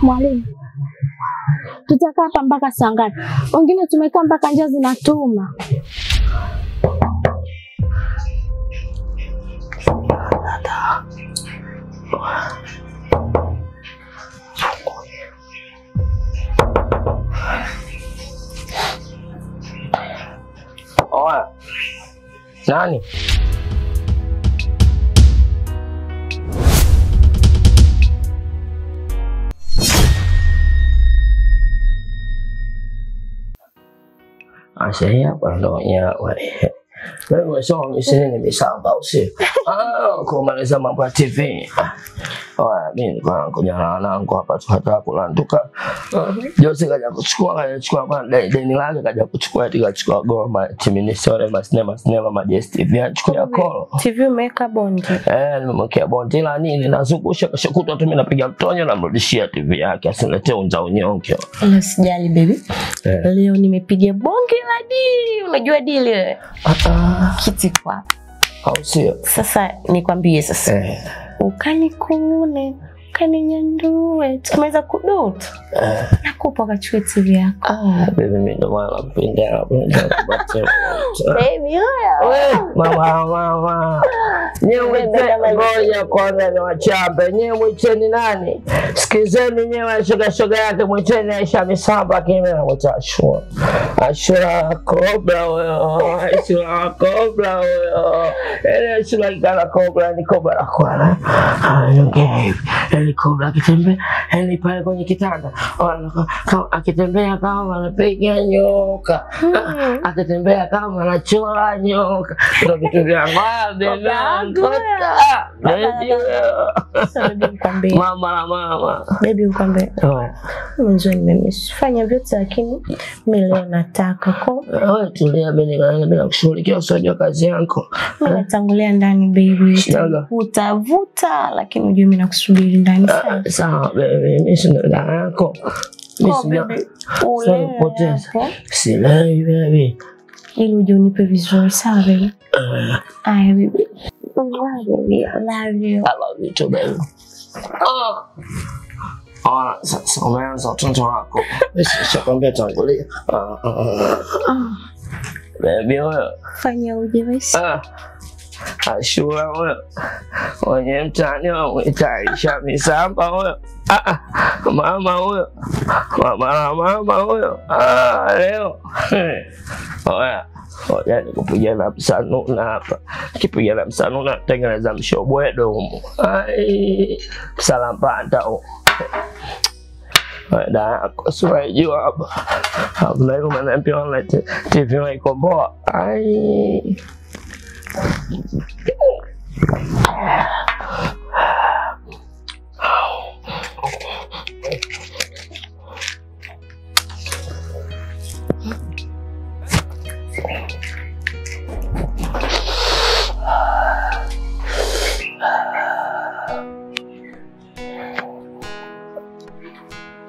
Mwalimu, tutakaa hapa mpaka saa ngapi? Wengine tumekaa mpaka njaa zinatuma. Oya. Nani? Saya pernahnya wale. Lalu saya di sini bisa tahu aku Malaysia mampu TV. Wah, ini kan aku jalan aku apa suatu aku lantuk kan. Jauh sekali aku suka kan dari lagi kan aku suka tiga suka go macam ini sore masnya mama dia TV suka aku. TV mereka bonde. Mungkin bonde lah ni langsung aku tu mina pergi tonyo na mrudishia TV yake asilete unzaonyonge. Usijali baby. Leo nimepiga bonge la dili. Unajua dili wewe? Kiti kwa. Au sio? Sasa nikwambie sasa. Ukanikune, ukaninyandue, tumeweza kudoto. Nakupa kachukue TV yako. Baby mimi ndo maana napenda hapo. Baby wewe. Mama. Nyewe ngoja kwanza na wachape. Nyewe mwiteni nani? Sikizeni nyewe shoga yake mwiteni Aisha Misamba kimya na mtashua. Ashura cobra wewe. Ashura cobra wewe. Ele ashura kala cobra ni cobra kwa. Okay. Ele cobra akitembea, ele pale kwenye kitanda. Akitembea kama anapiga nyoka. Akitembea kama anachora nyoka. Ndio vitu vya ng'ombe. Mama. Baby ukwambie. Mwanzo nimefanya vyote lakini mimi leo nataka kwa. Wewe tulia bila kushughulikia usajili kazi yako. Mimi natangulia ndani baby. Vuta lakini unajua mimi nakusubiri ndani sana. Sawa baby, mimi sina ndani yako. Mimi sina. Poteza. Silai baby. Ili uje unipe vizuri sawa baby. Baby. I love you. I love you too, baby. Sasa umeanza watoto wako. Nishakwambia tangulia. Baby wewe. Fanya uje basi. Ashura wewe. Wenye mtani wamwita Aisha Misamba wewe. Mama wewe. Mama wewe. Leo. Oya. Oya nikupigana msanuna hapa. Kipigana msanuna tengeneza mshobwedo humo. Salampanda humo. Dah aku suai jua apa. Aku lagi mana pion lagi TV mai kombo.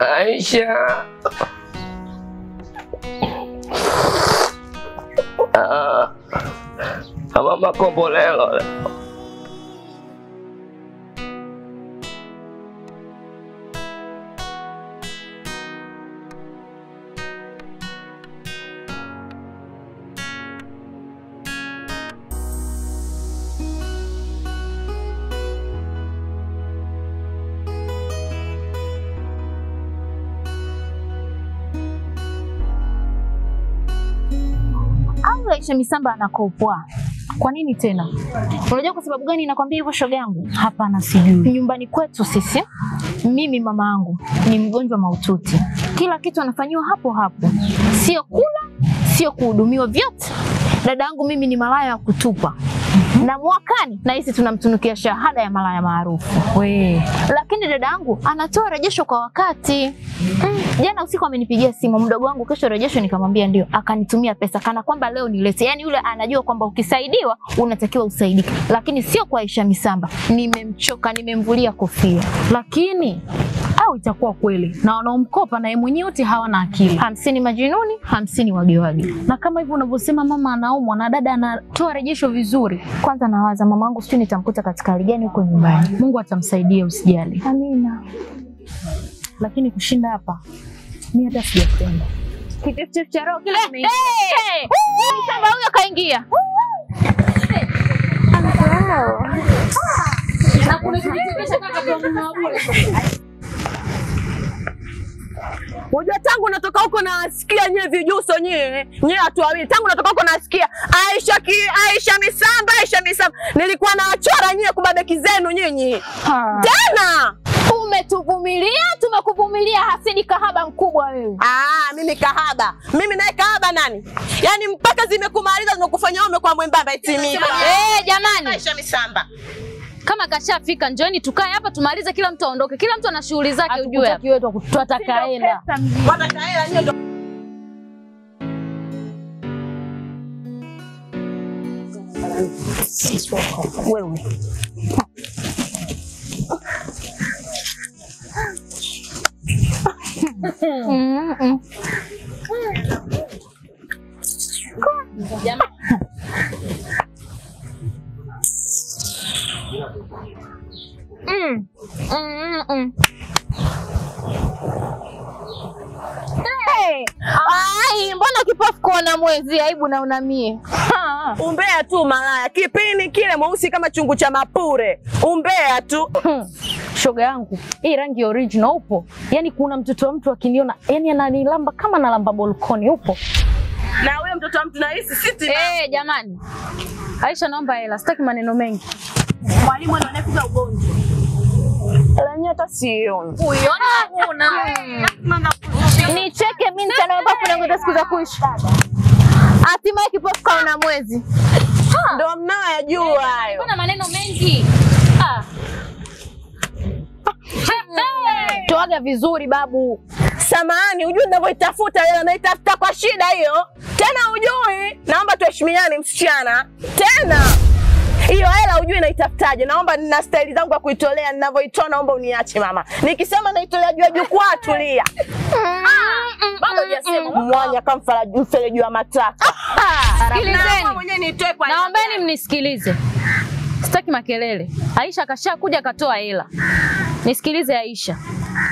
Aisyah. Mama kombolelo. Aisha Misamba anakopwa. Kwa nini tena? Unajua kwa sababu gani nakwambia hivyo shoga yangu? Hapana sijui. Nyumbani kwetu sisi, mimi mama yangu ni mgonjwa mahututi. Kila kitu anafanywa hapo hapo. Sio kula, sio kuhudumiwa vyote. Dada yangu mimi ni malaya wa kutupa. Na mwakani na hisi tunamtunukia shahada ya malaya maarufu. Lakini dada yangu anatoa rejesho kwa wakati. Jana usiku amenipigia simu mdogo wangu kesho rejesho nikamwambia ndio. Akanitumia pesa kana kwamba leo nilete. Yaani yule anajua kwamba ukisaidiwa unatakiwa usaidike. Lakini sio kwa Aisha Misamba. Nimemchoka, nimemvulia kofia. Lakini au itakuwa kweli na wanaomkopa na yeye mwenyewe wote hawana akili. 50 majinuni, 50 wagewage. Na kama hivyo unavyosema mama anaumwa na dada anatoa rejesho vizuri. Kwanza nawaza mamangu sijui nitamkuta katika hali gani huko nyumbani. Mungu atamsaidia usijali. Amina. lakini kushinda hapa mimi hata sijapenda. Kichefuchefu cha roho kile kimeingia. Misamba huyo kaingia. Na kuna kichefuchefu kaka kwa mama bure. Unajua tangu natoka huko nasikia nyewe vijuso nyewe watu wawili. Tangu natoka huko nasikia Aisha Misamba. Nilikuwa nawachora nyewe kubabeki zenu nyinyi. Tena umetuvumilia, tumekuvumilia hasidi kahaba mkubwa wewe. Mimi kahaba. Mimi naye kahaba nani? Yaani mpaka zimekumaliza zimekufanya wewe kwa mwembamba itimika. Jamani. Aisha Misamba. Kama kashafika njooni tukae hapa tumalize, kila mtu aondoke. Kila mtu ana shughuli zake ujue hapa. Wetu tutaka hela. Wataka hela nyewe. Wewe. Jamani. Mbona kipofu kuona mwezi? Aibu na unamie. Umbea tu malaya. Kipini kile mweusi kama chungu cha mapure. Umbea tu. Shoga yangu, hii rangi original upo. Yaani kuna mtoto wa mtu akiniona, yani ananilamba kama nalamba balkoni upo. Na wewe mtoto wa mtu na hisi siti. Jamani. Aisha naomba hela, sitaki maneno mengi. Mwalimu anafuga ugonjwa. Hela yenyewe hata sioni. Uiona huna. Nicheke mimi nitanaomba kunangoja siku za kuishi. Hatimaye kipofu kaona mwezi. Ndio mnayojua hayo. Kuna maneno mengi. Toaga vizuri babu. Samahani, hujui ninavyoitafuta hela, naitafuta kwa shida hiyo. Tena hujui, naomba tuheshimiane msichana. Tena hiyo hela hujui naitafutaje. Naomba nina staili zangu ya kuitolea, ninavyoitoa naomba uniache mama. Nikisema naitolea juu ya jukwaa tulia. Bado hujasema. Mwanya kama mfereji wa mataka. Sikilizeni. Mwenyewe nitoe kwa. Naombeni mnisikilize. Sitaki makelele. Aisha kashakuja akatoa hela. Nisikilize Aisha.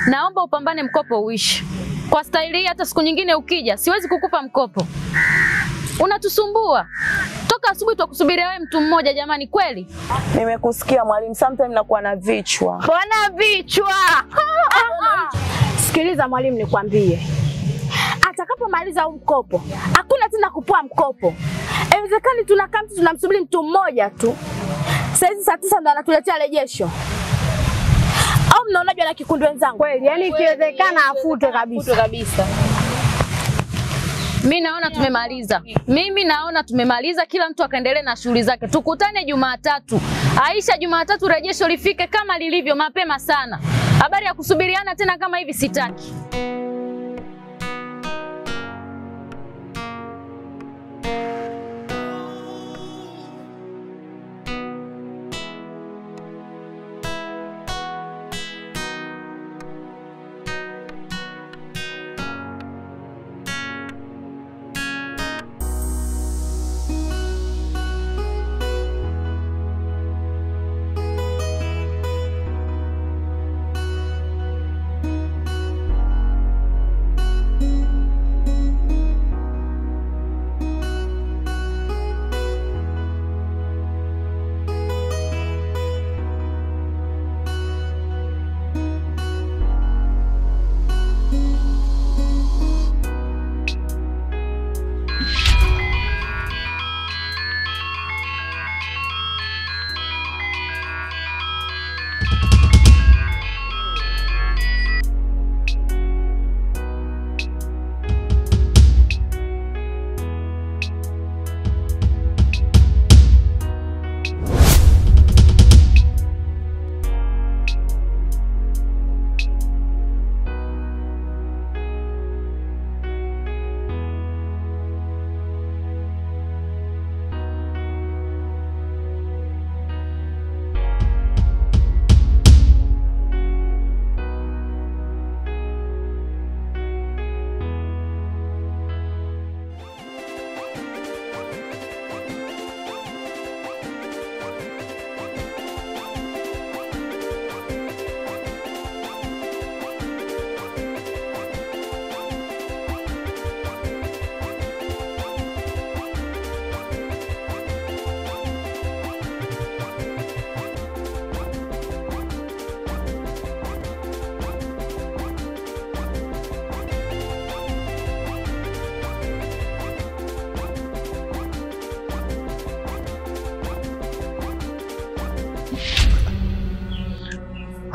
Naomba upambane mkopo uishi. Kwa staili hii hata siku nyingine ukija siwezi kukupa mkopo. Unatusumbua. Toka asubuhi tukusubiria wewe mtu mmoja jamani kweli? Nimekusikia mwalimu, sometimes nakuwa na vichwa. Mbona vichwa? Sikiliza mwalimu nikwambie. Atakapomaliza huu mkopo, hakuna tena kupoa mkopo. Inawezekani tunakaa mtu tunamsubiri mtu mmoja tu. Saizi saa 9 ndo anatuletea rejesho. Au mnaonaje na kikundi wenzangu? Kweli, yani ikiwezekana afute kabisa. Mimi naona tumemaliza, kila mtu akaendelee na shughuli zake. Tukutane Jumatatu. Aisha, Jumatatu rejesho lifike kama lilivyo mapema sana. Habari ya kusubiriana tena kama hivi sitaki.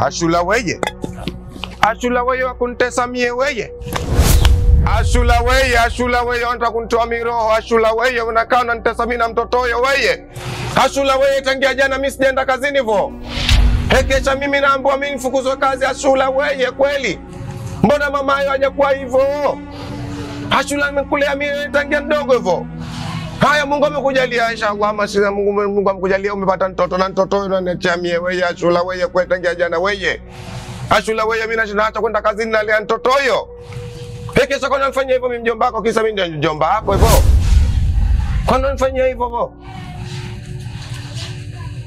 Ashula weye. Ashula weye wakuntesa mie weye. Ashula weye wanataka kunitoa miroho. Ashula weye unakaa unanitesa mimi na mtotoyo weye. Ashula weye tangia jana mimi sijaenda kazini vo. Hekesha mimi naambiwa mimi nifukuzwe kazi. Ashula weye kweli. Mbona mama hayo hajakuwa hivyo? Ashula nimekulea mimi tangia mdogo hivyo. Haya Mungu amekujalia inshallah, masina Mungu amekujalia umepata mtoto na mtoto yule unaniachia mie weye. Ashula weye kwa tangia jana weye. Ashula weye mimi naacha kwenda kazini na lea mtoto huyo. Hekesha kwa nini unafanya hivyo mimi mjomba wako kisa mimi ndio mjomba wako hivyo? Kwa nini unafanya hivyo hivyo?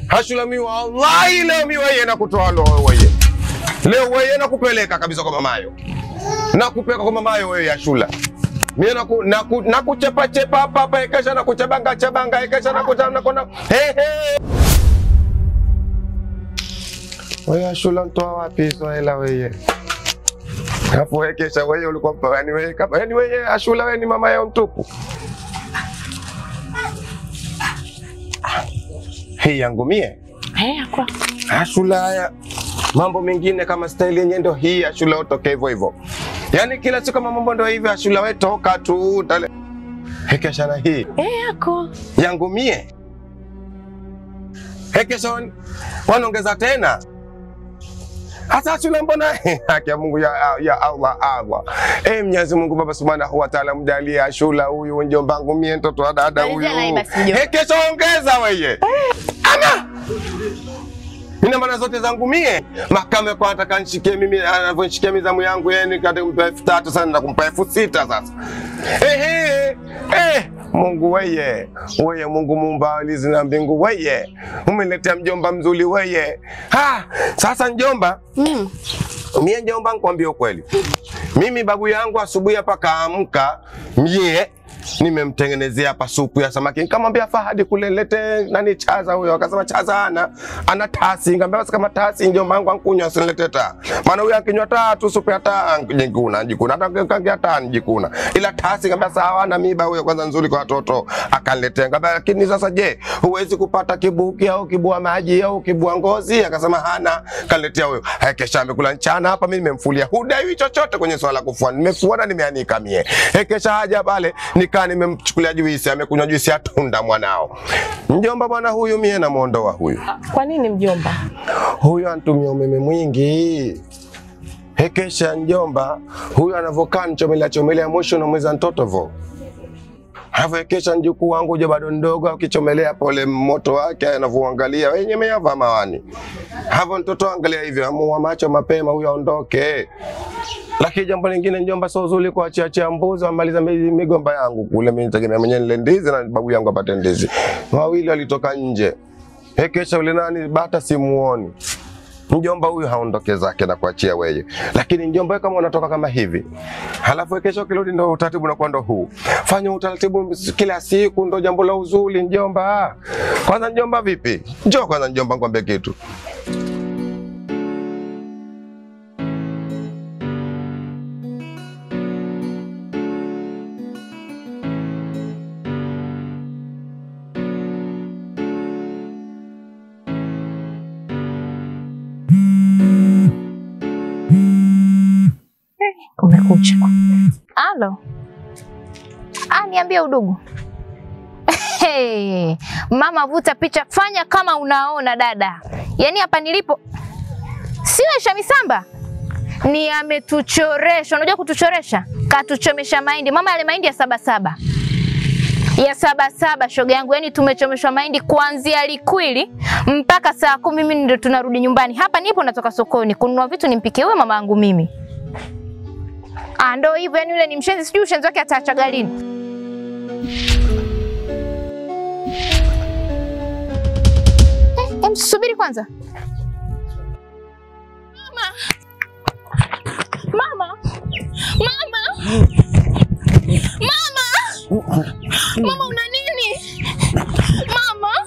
Ashula mimi wallahi leo mimi weye nakutoa roho weye. Leo weye nakupeleka kabisa kwa mamayo. Nakupeleka kwa mamayo weye Ashula. Mimi nakuchepa chepa hapa hekesha nakuchabanga hekesha nakona Weye Ashula mtoa wapi hizo hela weye? Hapo hekesha weye ulikuwa mpani weye kama yani weye Ashula weye ni mama yao mtupu. Hii yangu mie? Kwa. Ashula haya mambo mengine kama style yenyewe ndio hii Ashula utoke hivyo hivyo. Yaani kila siku mambo ndio hivi Ashula wewe toka tu tale. Hekesha na hii. Yako. Yangu mie. Hekesha wanaongeza tena. Hata Ashula mbona haki ya Mungu ya Allah. Mwenyezi Mungu Baba Subhanahu wa Ta'ala mjalie Ashula huyu mjomba wangu mie mtoto wa dada huyu. Hekesha ongeza wewe. Ama nina maana zote zangu mie Makame kwa nataka nishikie mimi anavyoshikia mizamu yangu yeye kati kumpa 3000 sana na kumpa 6000 sasa. Mungu weye Mungu muumba alizi na mbingu weye umeniletea mjomba mzuri weye. Sasa mjomba mie mjomba nikwambie ukweli. Mimi babu yangu asubuhi hapa kaamka mie nimemtengenezea hapa supu ya samaki. Nikamwambia Fahadi kule lete nani chaza huyo. Akasema chaza ana tasi. Nikamwambia basi kama tasi njomba wangu ankunywa asinilete taa. Maana huyo akinywa taa tu supu ya taa njikuna. Hata kangia taa njikuna. Ila tasi nikamwambia sawa na miba huyo kwanza nzuri kwa watoto. Akaniletea. Nikamwambia lakini sasa je, huwezi kupata kibuki au kibua maji au kibua ngozi? Akasema hana. Kaniletea huyo. Kesha amekula mchana hapa mimi nimemfulia. Hudai chochote kwenye swala kufua. Nimefua na nimeanika mie. Kesha haja pale nimemchukulia juisi, amekunywa juisi ya tunda mwanao. Mjomba bwana huyu mie na muondoa huyu. Kwa nini mjomba? Huyu anatumia umeme mwingi. Hekesha mjomba, huyu anavokaa chomelea mwisho na mweza mtoto vo. Hapo hekesha mjukuu wangu je bado ndogo ukichomelea pole moto wake anavoangalia wenye meyava mawani. Hapo mtoto angalia hivyo amua macho mapema huyu aondoke. Lakini jambo lingine njomba sio uzuri kwa achia mbuzi amaliza migomba yangu kule mimi nitegemea mwenyewe nile ndizi na babu yangu apate ndizi. Wawili walitoka nje. Hekesha yule nani bata simuoni. Mjomba huyu haondoke zake na kuachia wewe. Lakini mjomba kama unatoka kama hivi. Halafu hekesha kirudi ndio utaratibu unakuwa ndio huu. Fanya utaratibu kila siku ndio jambo la uzuri mjomba. Kwanza mjomba vipi? Njoo kwanza mjomba nikwambie kitu. Kumekucha. Alo. Niambie udugu. Mama vuta picha, fanya kama unaona dada. Yaani hapa nilipo sio Aisha Misamba. Ni ametuchoresha. Unajua kutuchoresha? Katuchomesha mahindi. Mama yale mahindi ya 77. Ya 77 shoga yangu. Yaani tumechomeshwa mahindi kuanzia Likwili mpaka saa 10 mimi ndio tunarudi nyumbani. Hapa nipo natoka sokoni kununua vitu nimpikie wewe mama yangu mimi. Ndo hivyo yani yule ni mshenzi sijui ushenzi wake ataacha galini. Subiri kwanza. Mama. Mama una nini? Mama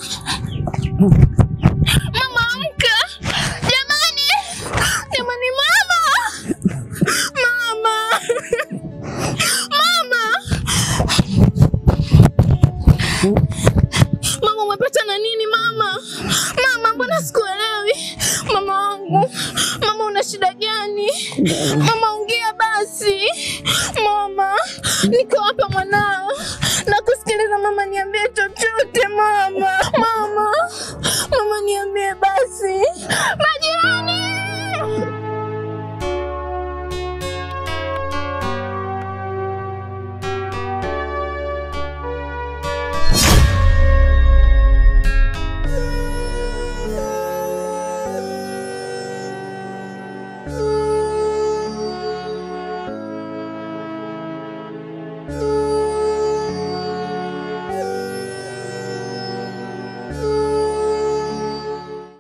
amka. Jamani mama. Mama umepata na nini mama? Mama mbona sikuelewi? Mama wangu. Mama ongea basi. Mama, niko hapa mwanao.